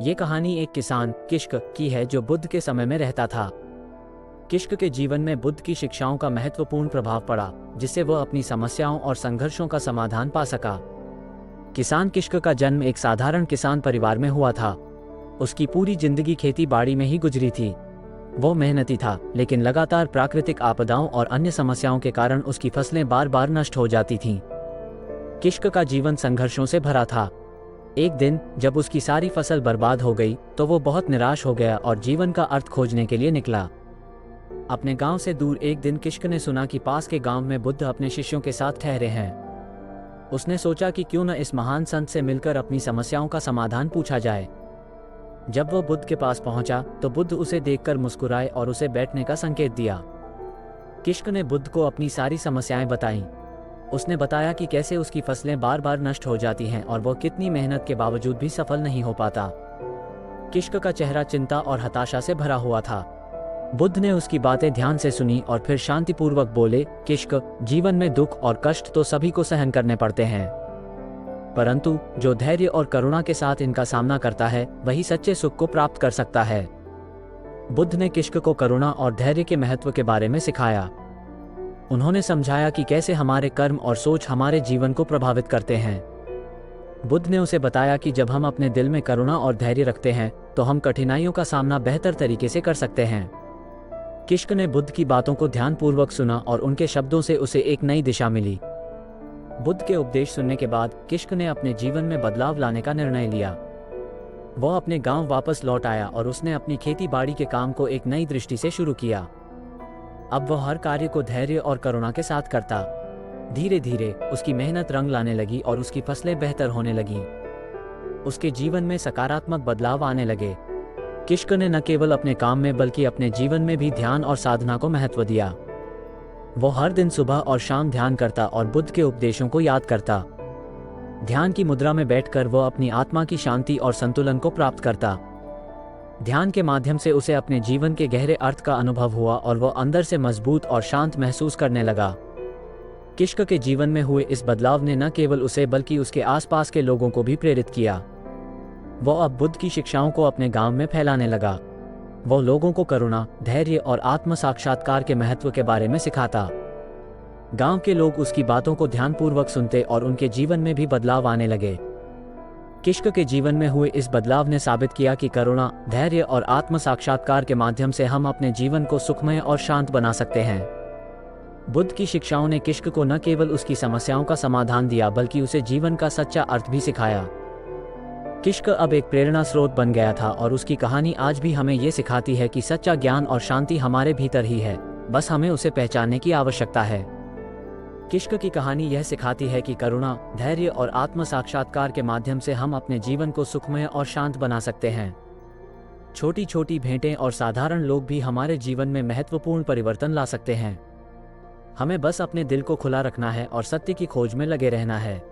ये कहानी एक किसान किश्क की है जो बुद्ध के समय में रहता था। किश्क के जीवन में बुद्ध की शिक्षाओं का महत्वपूर्ण प्रभाव पड़ा, जिससे वह अपनी समस्याओं और संघर्षों का समाधान पा सका। किसान किश्क का जन्म एक साधारण किसान परिवार में हुआ था। उसकी पूरी जिंदगी खेती बाड़ी में ही गुजरी थी। वो मेहनती था, लेकिन लगातार प्राकृतिक आपदाओं और अन्य समस्याओं के कारण उसकी फसलें बार बार नष्ट हो जाती थीं। किश्क का जीवन संघर्षों से भरा था। एक दिन जब उसकी सारी फसल बर्बाद हो गई तो वो बहुत निराश हो गया और जीवन का अर्थ खोजने के लिए निकला। अपने गांव से दूर एक दिन किश्क ने सुना कि पास के गांव में बुद्ध अपने शिष्यों के साथ ठहरे हैं। उसने सोचा कि क्यों न इस महान संत से मिलकर अपनी समस्याओं का समाधान पूछा जाए। जब वो बुद्ध के पास पहुंचा तो बुद्ध उसे देखकर मुस्कुराए और उसे बैठने का संकेत दिया। किश्क ने बुद्ध को अपनी सारी समस्याएं बताईं। उसने बताया कि कैसे उसकी फसलें बार बार नष्ट हो जाती हैं और वह कितनी मेहनत के बावजूद भी सफल नहीं हो पाता। किश्क का चेहरा चिंता और हताशा से भरा हुआ था। बुद्ध ने उसकी बातें ध्यान से सुनी और फिर शांतिपूर्वक बोले, किश्क, जीवन में दुख और कष्ट तो सभी को सहन करने पड़ते हैं, परंतु जो धैर्य और करुणा के साथ इनका सामना करता है वही सच्चे सुख को प्राप्त कर सकता है। बुद्ध ने किश्क को करुणा और धैर्य के महत्व के बारे में सिखाया। उन्होंने समझाया कि कैसे हमारे कर्म और सोच हमारे जीवन को प्रभावित करते हैं। बुद्ध ने उसे बताया कि जब हम अपने दिल में करुणा और धैर्य रखते हैं तो हम कठिनाइयों का सामना बेहतर तरीके से कर सकते हैं। किश्क ने बुद्ध की बातों को ध्यानपूर्वक सुना और उनके शब्दों से उसे एक नई दिशा मिली। बुद्ध के उपदेश सुनने के बाद किश्क ने अपने जीवन में बदलाव लाने का निर्णय लिया। वह अपने गांव वापस लौट आया और उसने अपनी खेती बाड़ी के काम को एक नई दृष्टि से शुरू किया। अब वह हर कार्य को धैर्य और करुणा के साथ करता। धीरे धीरे उसकी मेहनत रंग लाने लगी और उसकी फसलें बेहतर होने लगीं। उसके जीवन में सकारात्मक बदलाव आने लगे। किश्क ने न केवल अपने काम में बल्कि अपने जीवन में भी ध्यान और साधना को महत्व दिया। वो हर दिन सुबह और शाम ध्यान करता और बुद्ध के उपदेशों को याद करता। ध्यान की मुद्रा में बैठकर वह अपनी आत्मा की शांति और संतुलन को प्राप्त करता। ध्यान के माध्यम से उसे अपने जीवन के गहरे अर्थ का अनुभव हुआ और वह अंदर से मजबूत और शांत महसूस करने लगा। किश्क के जीवन में हुए इस बदलाव ने न केवल उसे बल्कि उसके आसपास के लोगों को भी प्रेरित किया। वह अब बुद्ध की शिक्षाओं को अपने गांव में फैलाने लगा। वह लोगों को करुणा, धैर्य और आत्म साक्षात्कार के महत्व के बारे में सिखाता। गांव के लोग उसकी बातों को ध्यानपूर्वक सुनते और उनके जीवन में भी बदलाव आने लगे। किश्क के जीवन में हुए इस बदलाव ने साबित किया कि करुणा, धैर्य और आत्म साक्षात्कार के माध्यम से हम अपने जीवन को सुखमय और शांत बना सकते हैं। बुद्ध की शिक्षाओं ने किश्क को न केवल उसकी समस्याओं का समाधान दिया बल्कि उसे जीवन का सच्चा अर्थ भी सिखाया। किश्क अब एक प्रेरणा स्रोत बन गया था और उसकी कहानी आज भी हमें ये सिखाती है कि सच्चा ज्ञान और शांति हमारे भीतर ही है, बस हमें उसे पहचानने की आवश्यकता है। किश्क की कहानी यह सिखाती है कि करुणा, धैर्य और आत्म साक्षात्कार के माध्यम से हम अपने जीवन को सुखमय और शांत बना सकते हैं। छोटी छोटी भेंटें और साधारण लोग भी हमारे जीवन में महत्वपूर्ण परिवर्तन ला सकते हैं। हमें बस अपने दिल को खुला रखना है और सत्य की खोज में लगे रहना है।